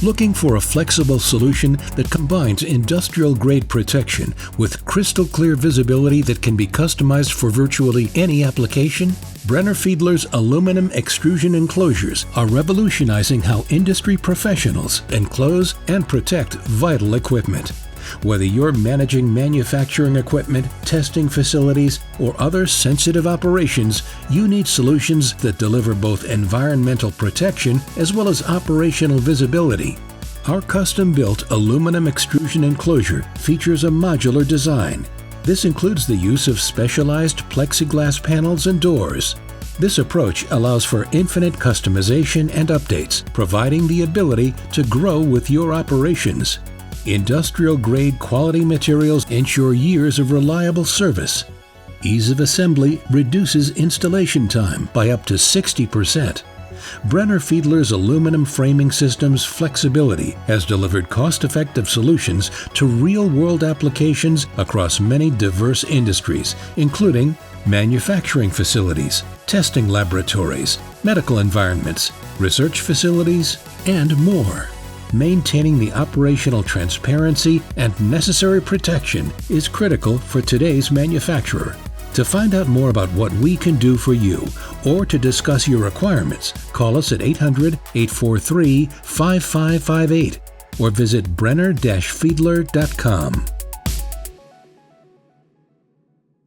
Looking for a flexible solution that combines industrial-grade protection with crystal-clear visibility that can be customized for virtually any application? Brenner-Fiedler's aluminum extrusion enclosures are revolutionizing how industry professionals enclose and protect vital equipment. Whether you're managing manufacturing equipment, testing facilities, or other sensitive operations, you need solutions that deliver both environmental protection as well as operational visibility. Our custom-built aluminum extrusion enclosure features a modular design. This includes the use of specialized plexiglass panels and doors. This approach allows for infinite customization and updates, providing the ability to grow with your operations. Industrial-grade quality materials ensure years of reliable service. Ease of assembly reduces installation time by up to 60%. Brenner-Fiedler's aluminum framing system's flexibility has delivered cost-effective solutions to real-world applications across many diverse industries, including manufacturing facilities, testing laboratories, medical environments, research facilities, and more. Maintaining the operational transparency and necessary protection is critical for today's manufacturer. To find out more about what we can do for you or to discuss your requirements, call us at 800-843-5558 or visit Brenner-Fiedler.com.